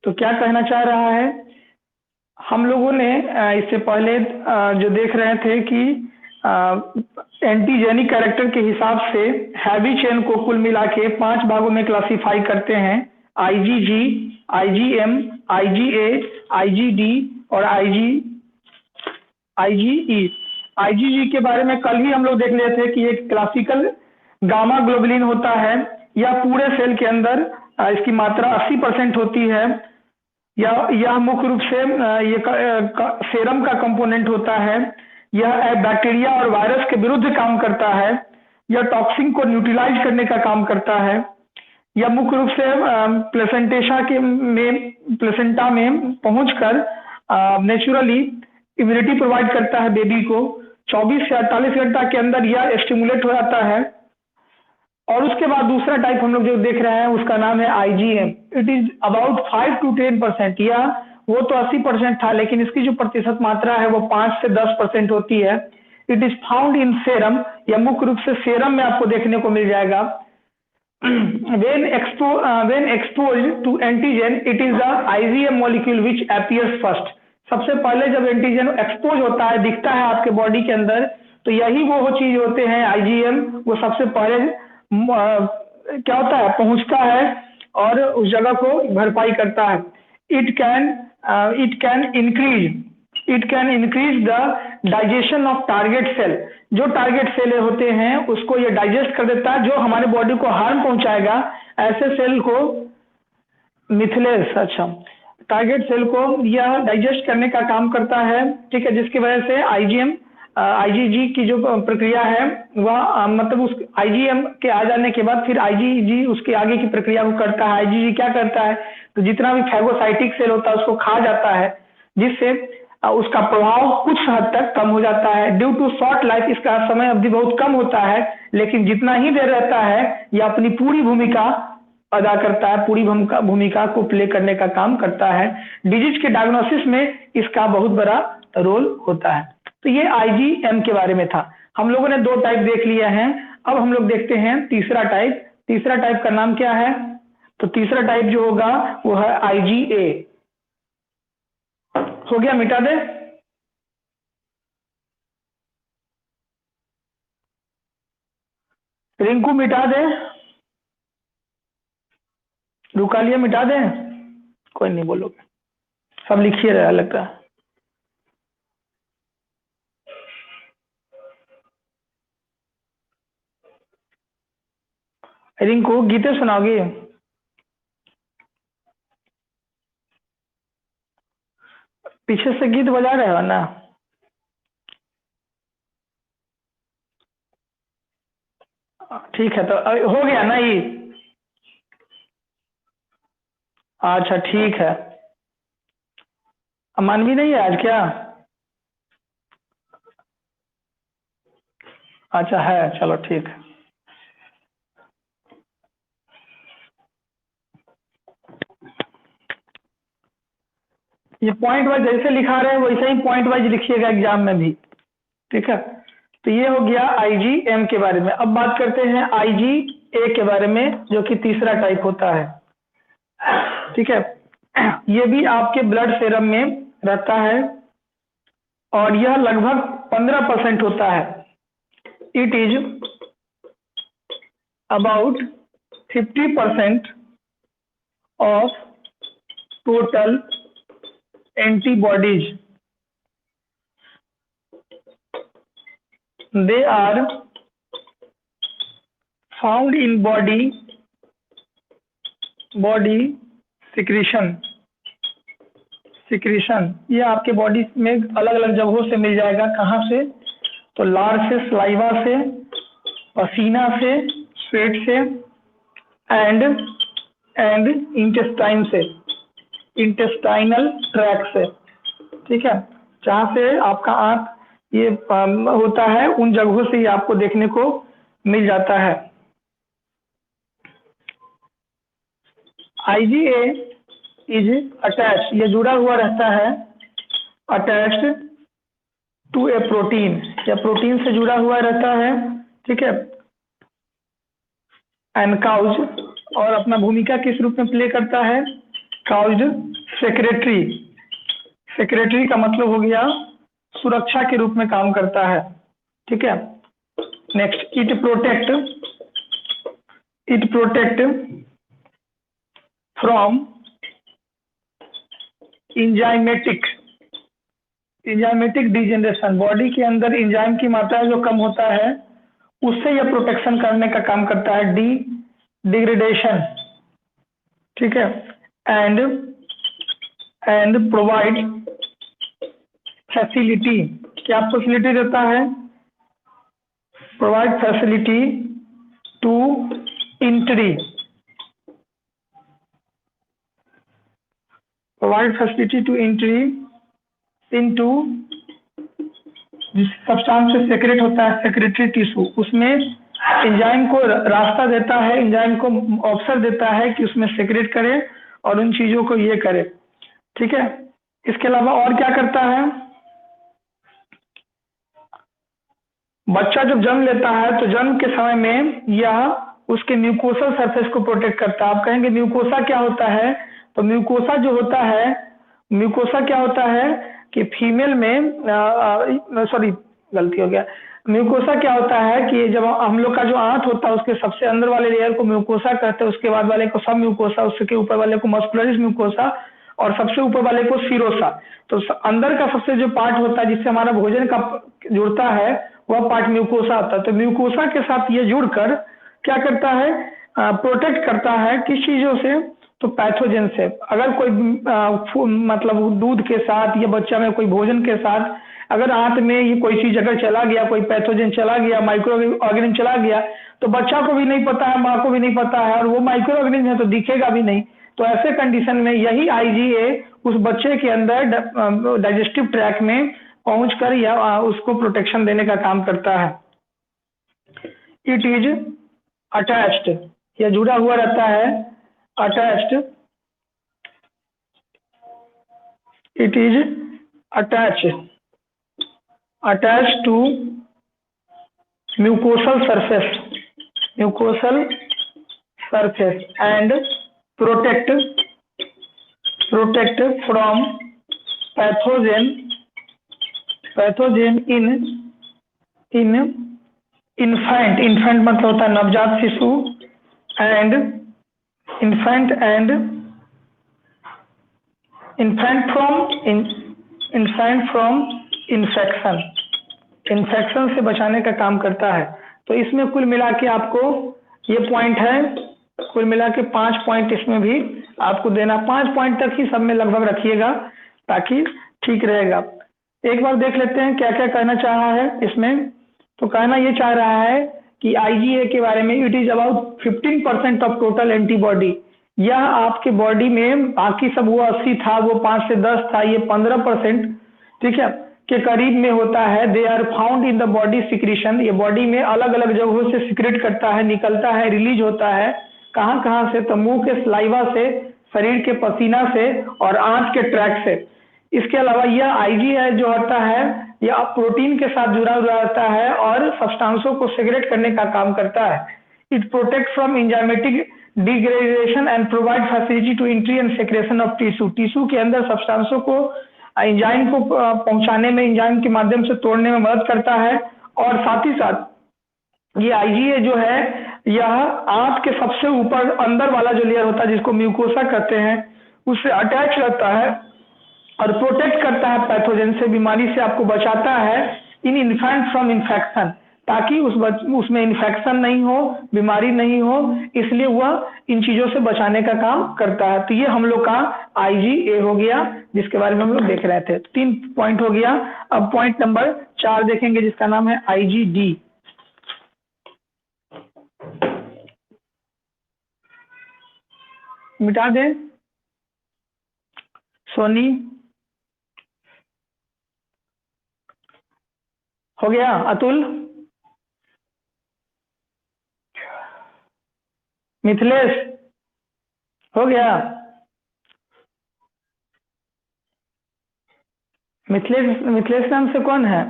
तो क्या कहना चाह रहा है, हम लोगों ने इससे पहले जो देख रहे थे कि एंटीजेनिक कैरेक्टर के हिसाब से हैवी चेन को कुल मिला के 5 भागों में क्लासिफाई करते हैं, आईजीजी, आईजीएम, आईजीए, आईजीडी और आईजीई। आईजीजी के बारे में कल ही हम लोग देख रहे थे कि एक क्लासिकल गामा ग्लोबुलिन होता है, या पूरे सेल के अंदर इसकी मात्रा 80% होती है। यह मुख्य रूप से ये सेरम का कंपोनेंट होता है। यह बैक्टीरिया और वायरस के विरुद्ध काम करता है। यह टॉक्सिन को न्यूट्रलाइज करने का काम करता है। यह मुख्य रूप से प्लेसेंटा में पहुंचकर नेचुरली इम्यूनिटी प्रोवाइड करता है बेबी को। 24 से 48 घंटा के अंदर यह स्टिमुलेट हो जाता है। और उसके बाद दूसरा टाइप हम लोग जो देख रहे हैं उसका नाम है IgM. It is about 5 to 10%। या वो तो 80% था, लेकिन इसकी जो प्रतिशत मात्रा है वो 5 से 10% होती है। It is found in serum. या मुख्य रूप से सेरम में आपको देखने को मिल जाएगा। when exposed to antigen, it is the IgM molecule which appears first। सबसे पहले जब एंटीजन एक्सपोज होता है, दिखता है आपके बॉडी के अंदर, तो यही वो चीज होते हैं आईजीएम। वो सबसे पहले क्या होता है, पहुंचता है और उस जगह को भरपाई करता है। It can increase the digestion of target cell. जो टारगेट सेल होते हैं उसको ये डाइजेस्ट कर देता है, जो हमारे बॉडी को हार्म पहुंचाएगा ऐसे सेल को मिथिलेस, अच्छा, टारगेट सेल को यह डाइजेस्ट करने का काम करता है। ठीक है, जिसकी वजह से आईजीएम आईजीजी की जो प्रक्रिया है वह मतलब उस आईजीएम के आ जाने के बाद फिर आईजीजी उसके आगे की प्रक्रिया को करता है। आईजीजी क्या करता है, तो जितना भी फैगोसाइटिक सेल होता है उसको खा जाता है, जिससे उसका प्रभाव कुछ हद तक कम हो जाता है। ड्यू टू शॉर्ट लाइफ इसका समय अवधि बहुत कम होता है, लेकिन जितना ही देर रहता है यह अपनी पूरी भूमिका अदा करता है, पूरी भूमिका को प्ले करने का काम करता है। डिजीज के डायग्नोसिस में इसका बहुत बड़ा रोल होता है। तो ये आईजीएम के बारे में था। हम लोगों ने 2 टाइप देख लिया है। अब हम लोग देखते हैं तीसरा टाइप। तीसरा टाइप का नाम क्या है, तो तीसरा टाइप जो होगा वो है आईजीए। हो गया, मिटा दे। रिंकू मिटा दे, रुकालिया मिटा दे। कोई नहीं बोलोगे, सब लिखिए रहा लगता है। रिंकू गीते सुनाओगी? पीछे से गीत बजा रहे हो ना? ठीक है, तो हो गया ना ये? अच्छा ठीक है। मानवी नहीं है आज क्या? अच्छा है, चलो ठीक है। ये पॉइंट वाइज जैसे लिखा रहे हैं वैसे ही पॉइंट वाइज लिखिएगा एग्जाम में भी, ठीक है। तो ये हो गया आईजीएम के बारे में। अब बात करते हैं आईजीए के बारे में, जो कि तीसरा टाइप होता है, ठीक है। ये भी आपके ब्लड सेरम में रहता है और यह लगभग 15% होता है। It is about 50% of total antibodies। They are found in body secretion। ये आपके बॉडी में अलग अलग जगहों से मिल जाएगा। कहाँ से, तो लार से, सलाइवा से, पसीना से, स्वेट से, एंड इंटेस्टाइन से, इंटेस्टाइनल ट्रैक से, ठीक है। जहाँ से आपका आंत ये होता है उन जगहों से ही आपको देखने को मिल जाता है। आईजीए इज अटैच, ये जुड़ा हुआ रहता है, अटैच्ड टू ए प्रोटीन, या प्रोटीन से जुड़ा हुआ रहता है, ठीक है। एनकाउज, और अपना भूमिका किस रूप में प्ले करता है, काउज्ड सेक्रेटरी। सेक्रेटरी का मतलब हो गया सुरक्षा के रूप में काम करता है, ठीक है। Next, it protect from enzymatic degeneration. Body के अंदर इंजाइम की मात्रा जो कम होता है उससे यह प्रोटेक्शन करने का काम करता है, डिग्रेडेशन, ठीक है। एंड प्रोवाइड फैसिलिटी, क्या फैसिलिटी देता है? Provide facility to entry, provide facility to entry into जिस सब्सटेंस से सेक्रेट होता है सेक्रेटरी टिश्यू, उसमें एंजाइम को रास्ता देता है, एंजाइम को अवसर देता है कि उसमें सेक्रेट करे और उन चीजों को ये करे, ठीक है। इसके अलावा और क्या करता है? बच्चा जब जन्म लेता है तो जन्म के समय में यह उसके म्यूकोसल सरफेस को प्रोटेक्ट करता है। आप कहेंगे म्यूकोसा क्या होता है? तो म्यूकोसा जो होता है, म्यूकोसा क्या होता है कि फीमेल में सॉरी गलती हो गया, म्यूकोसा क्या होता है कि जब हम लोग का जो आंत होता है उसके सबसे अंदर वाले लेयर को म्यूकोसा कहते हैं, उसके बाद वाले को सब म्यूकोसा, उसके ऊपर वाले को मस्कुलरिस म्यूकोसा और सबसे ऊपर वाले को सीरोसा। तो अंदर का सबसे जो पार्ट होता है जिससे हमारा भोजन का जुड़ता है वह पार्ट म्यूकोसा होता है। तो म्यूकोसा के साथ ये जुड़कर क्या करता है? प्रोटेक्ट करता है किस चीजों से? तो पैथोजन से। अगर कोई मतलब दूध के साथ या बच्चा में कोई भोजन के साथ अगर आंत में ये कोई चीज अगर चला गया, कोई पैथोजन चला गया, माइक्रो ऑर्गेनिज्म चला गया, तो बच्चा को भी नहीं पता है, माँ को भी नहीं पता है, और वो माइक्रो ऑर्गेनिज्म है तो दिखेगा भी नहीं। तो ऐसे कंडीशन में यही आईजीए उस बच्चे के अंदर डाइजेस्टिव ट्रैक में पहुंचकर या उसको प्रोटेक्शन देने का काम करता है। इट इज अटैच्ड, या जुड़ा हुआ रहता है, attached, it is attached to mucosal surface and protect from pathogen in infant मतलब होता है नवजात शिशु, एंड इन्फेंट फ्रॉम इन्फेक्शन से बचाने का काम करता है। तो इसमें कुल मिला के आपको ये पॉइंट है, कुल मिला के 5 पॉइंट इसमें भी आपको देना। 5 पॉइंट तक ही सब में लगभग रखिएगा ताकि ठीक रहेगा। एक बार देख लेते हैं क्या क्या कहना चाह रहा है इसमें। तो कहना ये चाह रहा है कि आईजीए के बारे में, it is about 15% of total antibody. यह आपके बॉडी में, बाकी सब वो 80 था, वो 5 से 10 था, ये 15%, ठीक है, के करीब में होता है। They are found in the body secretion, ये बॉडी में अलग अलग जगहों से सिक्रेट करता है, निकलता है, रिलीज होता है। कहाँ कहाँ से? तो मुंह के सलाइवा से, शरीर के पसीना से और आंत के ट्रैक से। इसके अलावा यह आईजीए जो होता है यह प्रोटीन के साथ जुड़ा हुआ रहता है और सब्सटेंसों को सेग्रेट करने का काम करता है। It protect from enzymatic degradation and provide facility to entry and secretion of tissue के अंदर सब्सटेंसों को एंजाइम को पहुंचाने में, एंजाइम के माध्यम से तोड़ने में मदद करता है। और साथ ही साथ ये आईजीए जो है यह आंत के सबसे ऊपर अंदर वाला जो लेयर होता है जिसको म्यूकोसा कहते हैं उससे अटैच रहता है और प्रोटेक्ट करता है पैथोजन से, बीमारी से आपको बचाता है। इन इन्फेंट फ्रॉम इन्फेक्शन, ताकि उसमें इन्फेक्शन नहीं हो, बीमारी नहीं हो, इसलिए वह इन चीजों से बचाने का काम करता है। तो ये हम लोग का आईजीए हो गया जिसके बारे में हम लोग देख रहे थे। 3 पॉइंट हो गया। अब पॉइंट नंबर 4 देखेंगे जिसका नाम है आईजीडी। मिटा दें सोनी, हो गया? अतुल, मिथिलेश, हो गया? मिथिलेश नाम से कौन है?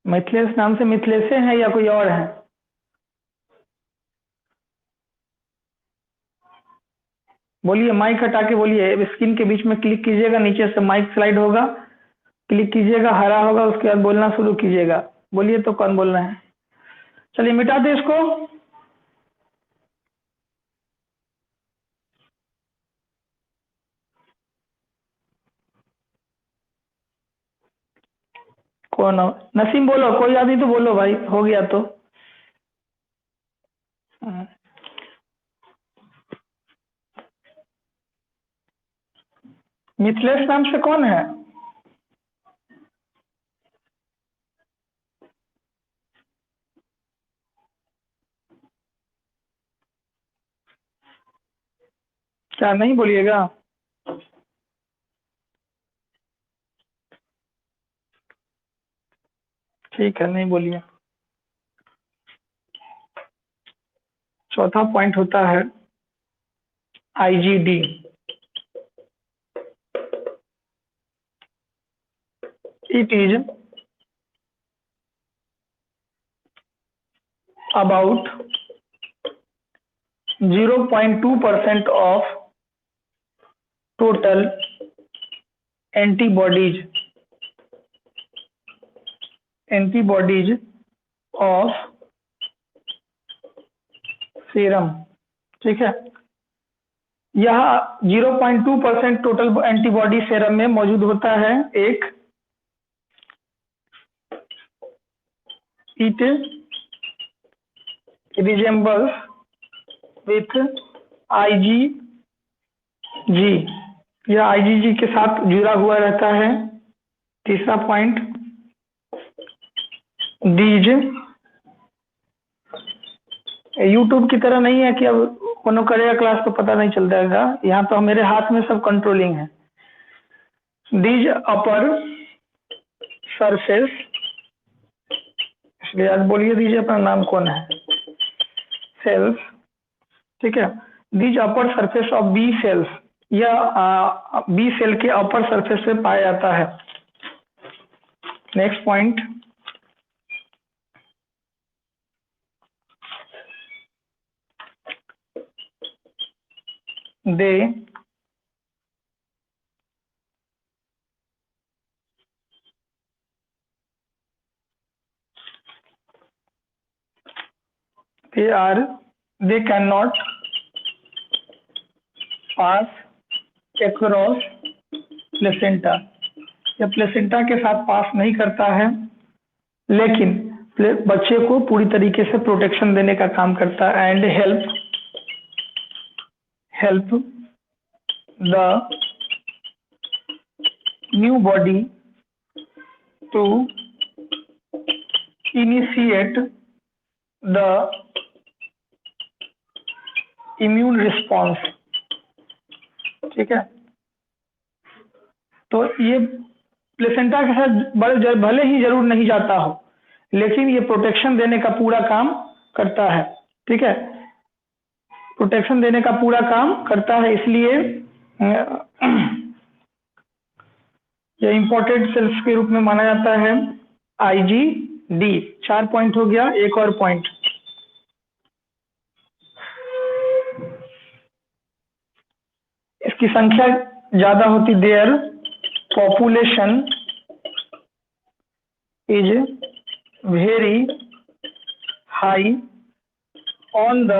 मिथिलेश नाम से मिथिलेश है या कोई और है? बोलिए, माइक हटा के बोलिए, स्क्रीन के बीच में क्लिक कीजिएगा, नीचे से माइक स्लाइड होगा, क्लिक कीजिएगा, हरा होगा, उसके बाद बोलना शुरू कीजिएगा। बोलिए तो कौन बोलना है? चलिए मिटा दे इसको। कौन हो? नसीम बोलो, कोई आदमी तो बोलो भाई, हो गया तो। मिथिलेश नाम से कौन है? क्या नहीं बोलिएगा? ठीक है, नहीं बोलिए। चौथा पॉइंट होता है IgD. It is about 0.2% of total antibodies of serum. ठीक है, यह 0.2% टोटल एंटीबॉडी सीरम में मौजूद होता है। एक, इट रिजेंबल्स विथ आईजीजी, यह आईजीजी के साथ जुड़ा हुआ रहता है। तीसरा पॉइंट, दीज यूट्यूब की तरह नहीं है कि अब कोनो करेगा क्लास तो पता नहीं चल जाएगा, यहाँ तो मेरे हाथ में सब कंट्रोलिंग है। दीज अपर सरफेस, इसलिए आज बोलिए दीजिए अपना नाम कौन है? सेल्स। ठीक है, these upper surface of B cells, यह बी सेल के अपर सरफेस पे पाया जाता है। Next point, they they cannot pass across placenta, यह प्लेसेंटा के साथ पास नहीं करता है, लेकिन बच्चे को पूरी तरीके से प्रोटेक्शन देने का काम करता है। And help the new body to initiate the immune response. ठीक है, तो ये प्लेसेंटा के साथ भले ही जरूर नहीं जाता हो, लेकिन ये प्रोटेक्शन देने का पूरा काम करता है। ठीक है, प्रोटेक्शन देने का पूरा काम करता है, इसलिए ये इंपॉर्टेंट सेल्स के रूप में माना जाता है। आईजीडी। 4 पॉइंट हो गया, एक और पॉइंट, इसकी संख्या ज्यादा होती, their population is very high on the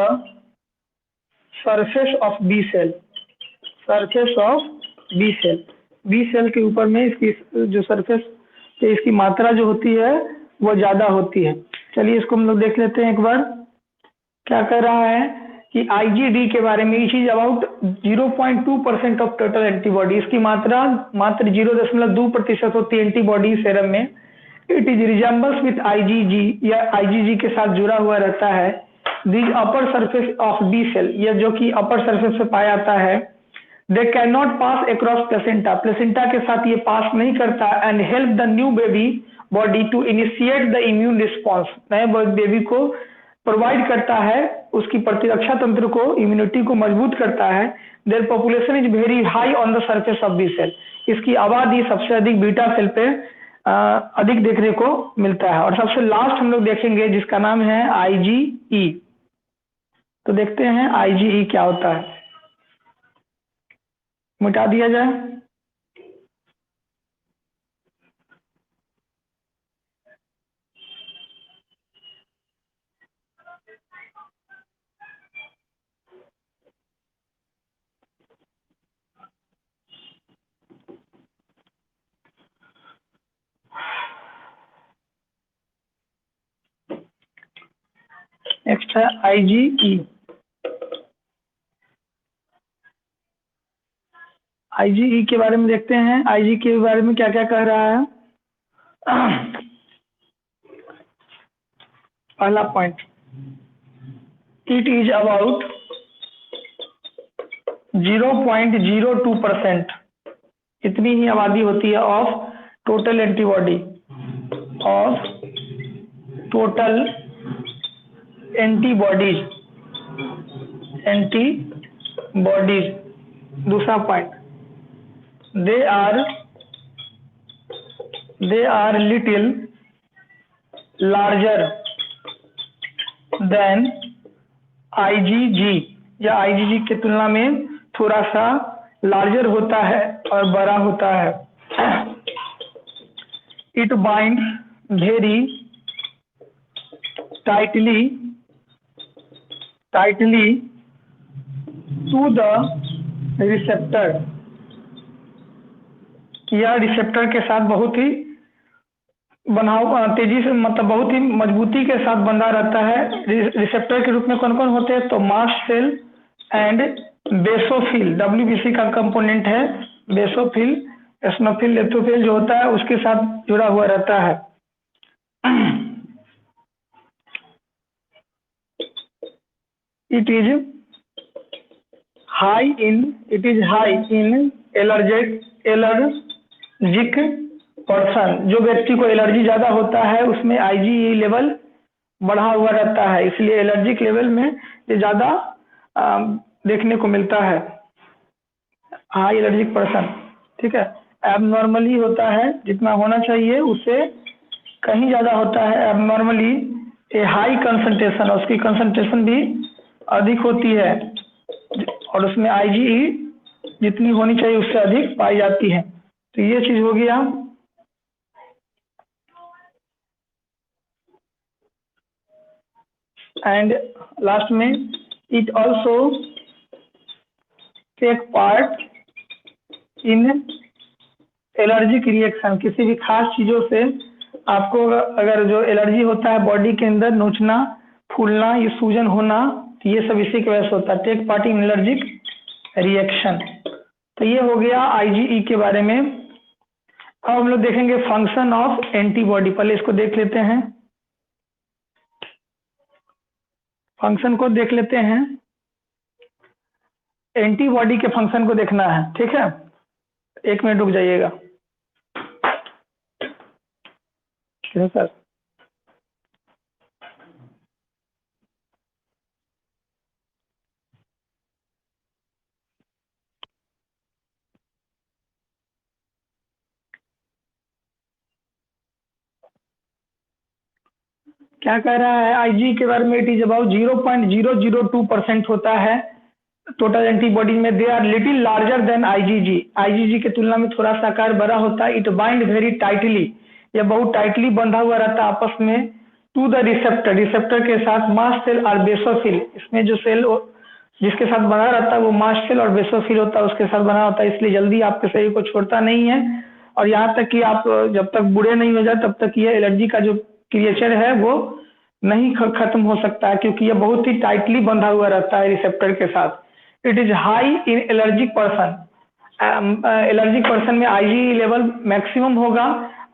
surface of B cell. Surface of B cell, B cell के ऊपर में इसकी जो सरफेस पे इसकी मात्रा जो होती है वो ज्यादा होती है। चलिए इसको हम लोग देख लेते हैं एक बार, क्या कह रहा है कि आईजीडी के बारे में। It is about 0.2% of total antibody, इसकी मात्रा मात्र 0.2% होती है एंटीबॉडी सीरम में। It is resembles with IgG, या आईजीजी के साथ जुड़ा हुआ रहता है। This upper surface of B cell, यह जो कि अपर सरफेस पे पाया जाता है। They can not pass across placenta, placenta के साथ ये पास नहीं करता। And help the new baby body to initiate the immune response, नए बेबी को प्रोवाइड करता है, उसकी प्रतिरक्षा तंत्र को, इम्यूनिटी को मजबूत करता है। Their population is very high on the surface of B cell, इसकी आबादी सबसे अधिक बीटा सेल पे अधिक देखने को मिलता है। और सबसे लास्ट हम लोग देखेंगे जिसका नाम है आईजीई। तो देखते हैं आईजीई क्या होता है। मिटा दिया जाए। नेक्स्ट है आईजीई। आईजीई के बारे में देखते हैं, आईजी के बारे में क्या क्या कह रहा है। पहला पॉइंट, इट इज अबाउट 0.02%, इतनी ही आबादी होती है of total antibody, of total antibodies, antibodies. दूसरा point, they are little larger than IgG, या आईजीजी की तुलना में थोड़ा सा लार्जर होता है और बड़ा होता है। It bind very tightly to the receptor, यह रिसेप्टर के साथ बहुत ही तेजी से, मतलब बहुत ही मजबूती के साथ बंधा रहता है। रिसेप्टर के रूप में कौन कौन होते हैं, तो mast cell and basophil, WBC का कंपोनेंट है बेसोफिल, एस्नोफिल, लेथोफिल जो होता है उसके साथ जुड़ा हुआ रहता है। It is high in allergic person, जो व्यक्ति को एलर्जी ज्यादा होता है उसमें आईजीई लेवल बढ़ा हुआ रहता है, इसलिए एलर्जिक लेवल में ये ज्यादा देखने को मिलता है, हाई एलर्जिक पर्सन। ठीक है, एबनॉर्मली होता है, जितना होना चाहिए उससे कहीं ज्यादा होता है एबनॉर्मली। ए हाई कंसंट्रेशन, उसकी कंसंट्रेशन भी अधिक होती है और उसमें आईजीई जितनी होनी चाहिए उससे अधिक पाई जाती है। तो ये चीज हो गया। एंड लास्ट में, it also take part in allergic reaction, किसी भी खास चीजों से आपको अगर जो एलर्जी होता है बॉडी के अंदर, नोचना, फूलना, ये सूजन होना, तो ये सब इसी की वजह से होता है, take part in allergic reaction. तो ये हो गया आईजीई के बारे में। अब हम लोग देखेंगे फंक्शन ऑफ एंटीबॉडी, पहले इसको देख लेते हैं, फंक्शन को देख लेते हैं, एंटीबॉडी के फंक्शन को देखना है। ठीक है, 1 मिनट रुक जाइएगा। सर क्या कह रहा है आईजी के बारे में, इट इज अबाउट 0.002% होता है टोटल एंटीबॉडी में। They are little larger than IgG, IgG की तुलना में थोड़ा सा आकार बड़ा होता है। इट बाइंड वेरी टाइटली, यह बहुत टाइटली बंधा हुआ रहता है आपस में, टू द रिसेप्टर, रिसेप्टर के साथ मास्ट सेल और बेसोफिल, इसमें जो सेल जिसके साथ बना रहता है वो मास्ट सेल और बेसोफिल होता है, उसके साथ बना होता है, इसलिए जल्दी आपके शरीर को छोड़ता नहीं है। और यहाँ तक कि आप जब तक बूढ़े नहीं हो जाए तब तक ये एलर्जी का जो क्रिएचर है वो नहीं खत्म हो सकता है, क्योंकि ये बहुत ही टाइटली बंधा हुआ रहता है रिसेप्टर के साथ। It is high in allergic person, allergic person में आईजी लेवल मैक्सिमम होगा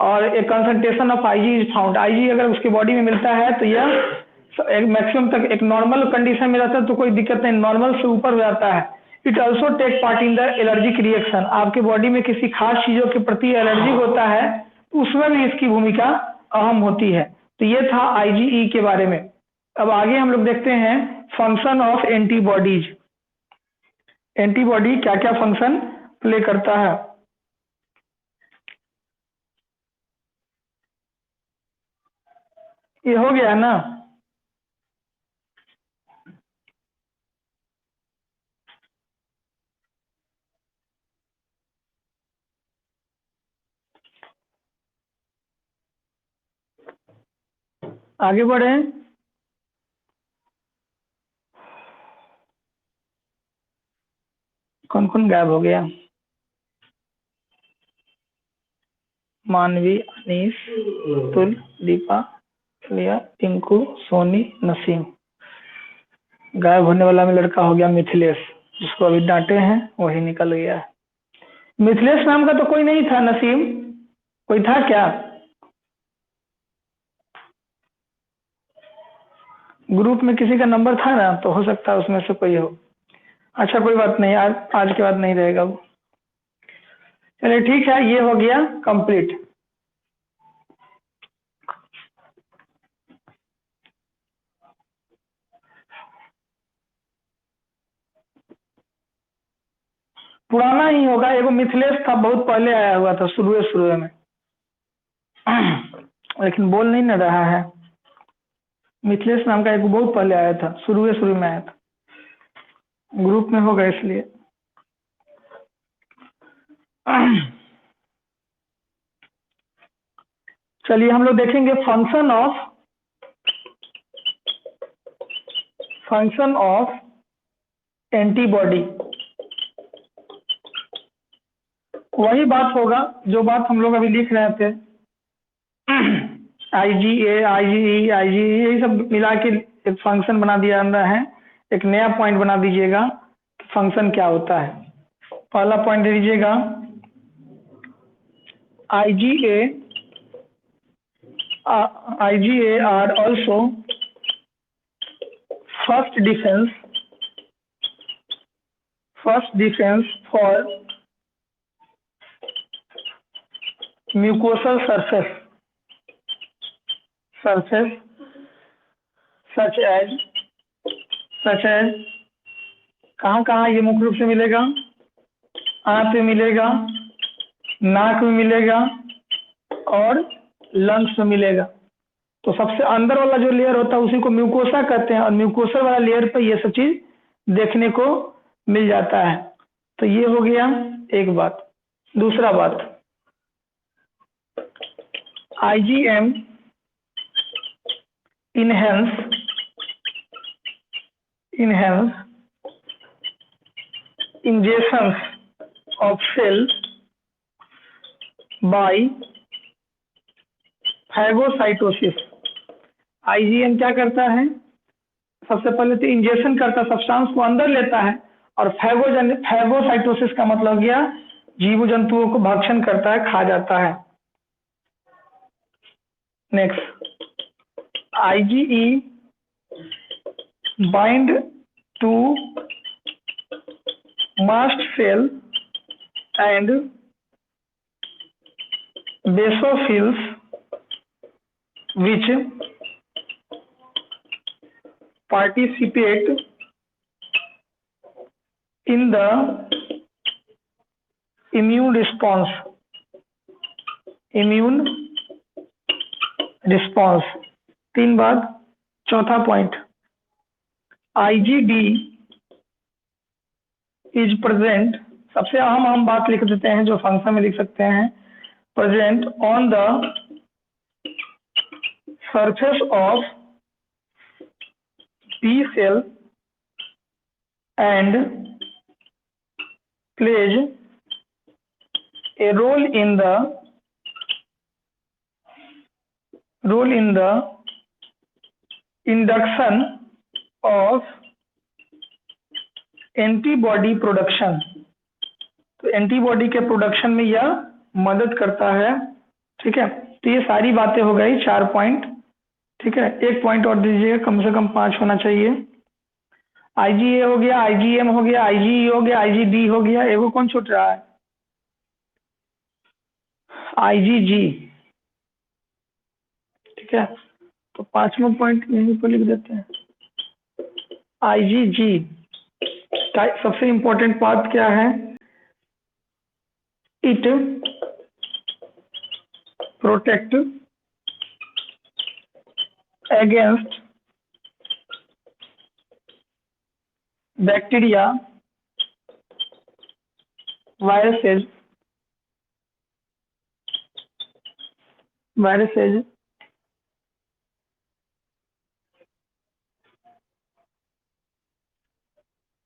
और एक concentration of IG is found, IG अगर उसकी बॉडी में मिलता है तो यह एक मैक्सिमम तक, एक नॉर्मल कंडीशन में रहता है तो कोई दिक्कत नहीं, नॉर्मल से ऊपर हो जाता है। It also take part in the allergic reaction, आपके बॉडी में किसी खास चीजों के प्रति एलर्जी होता है उसमें भी इसकी भूमिका अहम होती है। तो ये था आईजीई के बारे में। अब आगे हम लोग देखते हैं फंक्शन ऑफ एंटीबॉडीज, एंटीबॉडी क्या क्या फंक्शन प्ले करता है। ये हो गया ना, आगे बढ़े। कौन कौन गायब हो गया? मानवी, अनीस, तुल, दीपा, लिया, टिंकू, सोनी, नसीम। गायब होने वाला में लड़का हो गया मिथिलेश, जिसको अभी डांटे हैं वही निकल गया है। मिथिलेश नाम का तो कोई नहीं था नसीम, कोई था क्या? ग्रुप में किसी का नंबर था ना, तो हो सकता है उसमें से कोई हो। अच्छा कोई बात नहीं, आज के बाद नहीं रहेगा वो। चलिए ठीक है, ये हो गया कंप्लीट। पुराना ही होगा, एगो मिथिलेश था, बहुत पहले आया हुआ था शुरू में। लेकिन बोल नहीं ना रहा है। मिथिलेश नाम का एक बहुत पहले आया था, शुरू में आया था, ग्रुप में होगा इसलिए। चलिए हम लोग देखेंगे फंक्शन ऑफ एंटीबॉडी। वही बात होगा जो बात हम लोग अभी लिख रहे थे। आईजीए, आईजीई, आईजीई, यही सब मिला के एक फंक्शन बना दिया जा रहा है। एक नया पॉइंट बना दीजिएगा कि फंक्शन क्या होता है। पहला पॉइंट दे दीजिएगा, IgA are also first defence for mucosal surface such as कहाँ कहाँ ये मुख्य रूप से मिलेगा? आंत में मिलेगा, नाक में मिलेगा और लंग्स में मिलेगा। तो सबसे अंदर वाला जो लेयर होता है उसी को म्यूकोसा कहते हैं, और म्यूकोसा वाला लेयर पे ये सब चीज देखने को मिल जाता है। तो ये हो गया एक बात। दूसरा बात, IgM enhance ingestions of cell by phagocytosis। IgM क्या करता है? सबसे पहले तो इंजेक्शन करता है, सब्सटेंस को अंदर लेता है, और फैगोसाइटोसिस का मतलब गया जीव जंतुओं को भक्षण करता है, खा जाता है। Next, IgE bind to mast cell and basophils which participate in the immune response। तीन बात। चौथा पॉइंट, आईजीडी इज प्रेजेंट। सबसे अहम बात लिख देते हैं जो फंक्शन में लिख सकते हैं, present on the surface of B cell and plays a role in the induction of antibody production. तो एंटीबॉडी के प्रोडक्शन में यह मदद करता है। ठीक है, तो ये सारी बातें हो गई, 4 पॉइंट। ठीक है, एक पॉइंट और दीजिएगा, कम से कम 5 होना चाहिए। आईजीए हो गया, आईजीएम हो गया, आईजीई हो गया, आईजीडी हो गया, एगो कौन छूट रहा है? आईजीजी। ठीक है, तो 5वां पॉइंट यहीं पर लिख देते हैं। आईजीजी का सबसे इंपॉर्टेंट बात क्या है? It protect against bacteria, viruses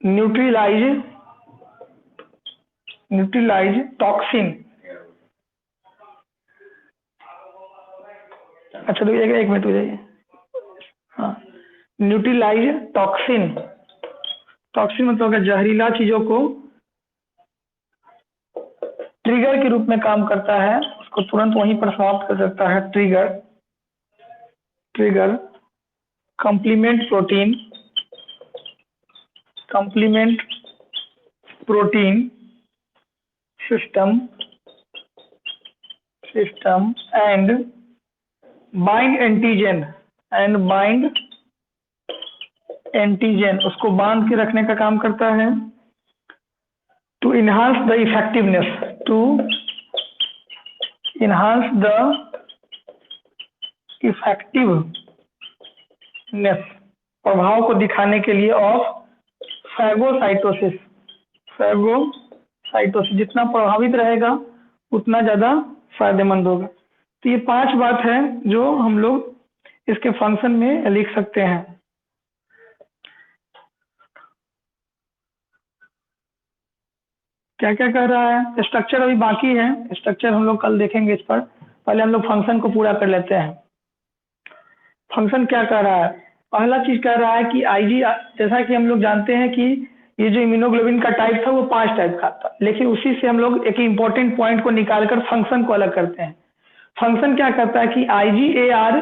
neutralise toxin. अच्छा तो एक मिनट हो जाइए। हाँ, न्यूट्रीलाइज टॉक्सिन। टॉक्सिन मतलब अगर जहरीला चीजों को ट्रिगर के रूप में काम करता है, उसको तुरंत वहीं पर समाप्त कर सकता है। Trigger complement protein system and bind antigen उसको बांध के रखने का काम करता है। टू इनहांस द इफेक्टिवनेस प्रभाव को दिखाने के लिए ऑफ फैगोसाइटोसिस जितना प्रभावित रहेगा उतना ज्यादा फायदेमंद होगा। तो ये 5 बात है जो हम लोग इसके फंक्शन में लिख सकते हैं। क्या क्या कह रहा है? स्ट्रक्चर अभी बाकी है, स्ट्रक्चर हम लोग कल देखेंगे इस पर। पहले हम लोग फंक्शन को पूरा कर लेते हैं। फंक्शन क्या कह रहा है? पहला चीज कह रहा है कि आईजी, जैसा कि हम लोग जानते हैं कि ये जो इम्यूनोग्लोबिन का टाइप था वो 5 टाइप का था, लेकिन उसी से हम लोग एक इम्पोर्टेंट पॉइंट को निकालकर फंक्शन को अलग करते हैं। फंक्शन क्या करता है कि आईजीएआर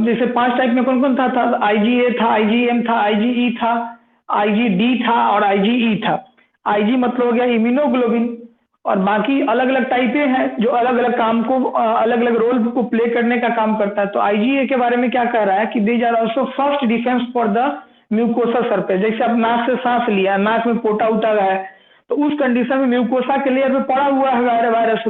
जैसे 5 टाइप में कौन कौन था? आईजीए था, आईजीएम था, आईजीई था, आईजीडी था और आईजीई था। आईजी मतलब हो गया इम्यूनोग्लोबिन, और बाकी अलग अलग टाइपें हैं जो अलग अलग काम को अलग अलग रोल को प्ले करने का काम करता है। तो आईजीए के बारे में क्या कह रहा है कि these are also first defence for the mucosa surface. जैसे अब नाक से सांस लिया, नाक में पोटा उटा है, तो उस कंडीशन में म्यूकोसा के लेयर में पड़ा हुआ है वायरस,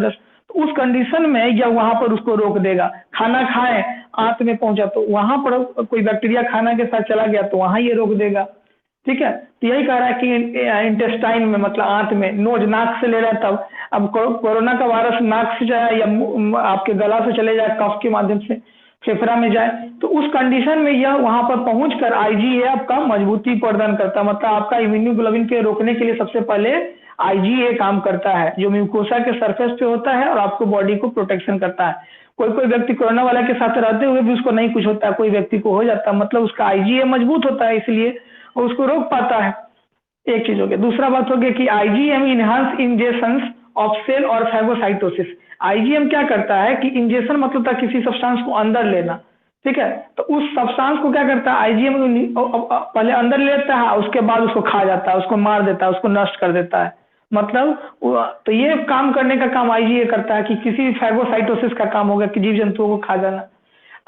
तो उस कंडीशन में या वहां पर उसको रोक देगा। खाना खाए, आंत में पहुंचा तो वहां पर कोई बैक्टीरिया खाना के साथ चला गया तो वहां ये रोक देगा। ठीक है, तो यही कह रहा है कि इंटेस्टाइन में मतलब आंत में, नोज नाक से ले रहा है तब। अब कोरोना का वायरस नाक से जाए या आपके गला से चले जाए, कफ के माध्यम से फेफड़ा में जाए, तो उस कंडीशन में यह वहां पर पहुंचकर आईजीए आपका मजबूती प्रदान करता है। मतलब आपका इम्यूनोग्लोबिन के रोकने के लिए सबसे पहले आईजीए काम करता है, जो म्यूकोसा के सरफेस पे होता है और आपको बॉडी को प्रोटेक्शन करता है। कोई कोई व्यक्ति कोरोना वाला के साथ रहते हुए भी उसको नहीं कुछ होता, कोई व्यक्ति को हो जाता, मतलब उसका आईजीए मजबूत होता है, इसलिए वो उसको रोक पाता है। एक चीज हो गया। दूसरा बात हो गया कि IgM enhance injections of cell और फैगोसाइटोसिस। आईजीएम क्या करता है कि इंजेक्शन मतलब था किसी सब्सटेंस को अंदर लेना, ठीक है, तो उस सब्सटेंस को क्या करता है आईजीएम पहले अंदर ले लेता है, उसके बाद उसको खा जाता है, उसको मार देता है, उसको नष्ट कर देता है। मतलब तो ये काम करने का काम आईजीए करता है कि किसी फैगोसाइटोसिस का काम होगा कि जीव जंतुओं को खा जाना।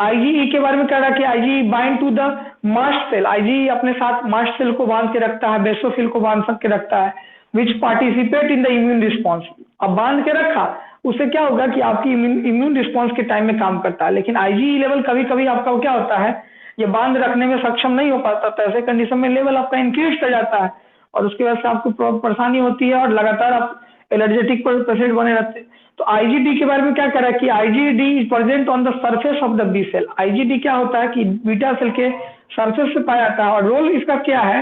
आईजीई के बारे में कह रहा है कि IgE bind to the mast cell. IgE अपने साथ मास्ट सेल को बांध के रखता है, बेसोफिल को बांध के रखता है, which participate in the immune response. अब बांध के रखा, उससे क्या होगा कि आपकी इम्यून रिस्पॉन्स के टाइम में काम करता है। लेकिन आईजीई लेवल कभी कभी आपका क्या होता है, ये बांध रखने में सक्षम नहीं हो पाता, तो ऐसे कंडीशन में लेवल आपका इंक्रीज कर जाता है और उसकी वजह से आपको परेशानी होती है और लगातार आप एलर्जेटिक पर पेशेंट बने रहते हैं। तो आईजीडी के बारे में क्या कह रहा है कि IgD is present on the surface of the B cell. IgD क्या होता है कि बीटा सेल के सरफेस से पाया जाता है और रोल इसका क्या है,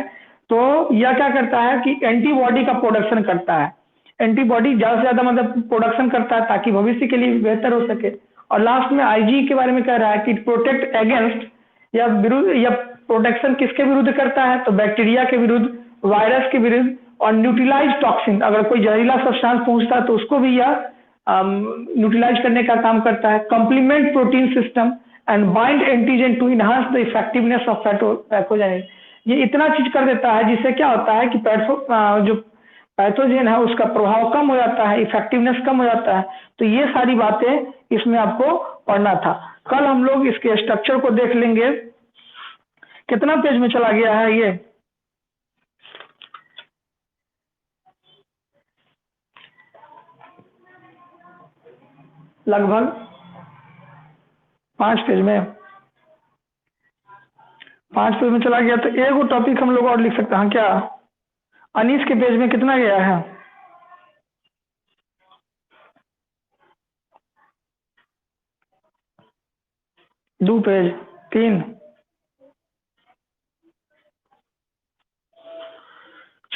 तो यह क्या करता है कि एंटीबॉडी का प्रोडक्शन करता है। एंटीबॉडी ज्यादा से ज्यादा मतलब प्रोडक्शन करता है ताकि भविष्य के लिए बेहतर हो सके। और लास्ट में आईजी के बारे में कह रहा है कि प्रोटेक्ट अगेंस्ट या विरुद्ध, या प्रोटेक्शन किसके विरुद्ध करता है, तो बैक्टीरिया के विरुद्ध, वायरस के विरुद्ध, और न्यूट्रलाइज टॉक्सिन, अगर कोई जहरीला सब्सटेंस पहुंचता है तो उसको भी यह न्यूट्रलाइज करने का काम करता है। Complement protein system and bind antigen to enhance the effectiveness of pathogen. ये इतना चीज कर देता है जिससे क्या होता है कि जो पैथोजेन है उसका प्रभाव कम हो जाता है, इफेक्टिवनेस कम हो जाता है। तो ये सारी बातें इसमें आपको पढ़ना था। कल हम लोग इसके स्ट्रक्चर को देख लेंगे। कितना पेज में चला गया है ये? लगभग 5 पेज में, 5 पेज में चला गया। तो एक टॉपिक हम लोग और लिख सकते हैं क्या? अनीस के पेज में कितना गया है? 2 पेज, 3,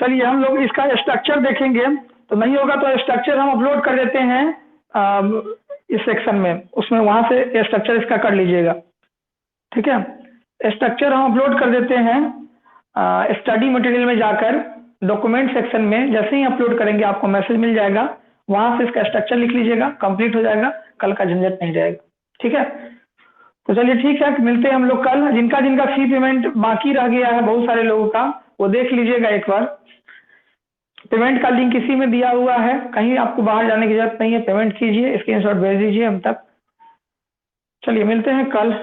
चलिए हम लोग इसका स्ट्रक्चर देखेंगे, तो नहीं होगा तो स्ट्रक्चर हम अपलोड कर देते हैं इस सेक्शन में, उसमें वहां से स्ट्रक्चर इसका कर लीजिएगा। ठीक है, स्ट्रक्चर हम अपलोड कर देते हैं स्टडी मटेरियल में जाकर डॉक्यूमेंट सेक्शन में। जैसे ही अपलोड करेंगे आपको मैसेज मिल जाएगा, वहां से इसका स्ट्रक्चर लिख लीजिएगा, कंप्लीट हो जाएगा, कल का झंझट नहीं रहेगा। ठीक है, तो चलिए ठीक है, मिलते हैं हम लोग कल। जिनका जिनका फी पेमेंट बाकी रह गया है बहुत सारे लोगों का, वो देख लीजिएगा एक बार। पेमेंट का लिंक इसी में दिया हुआ है, कहीं आपको बाहर जाने की जरूरत नहीं है, पेमेंट कीजिए, स्क्रीनशॉट भेज दीजिए हम तक। चलिए मिलते हैं कल।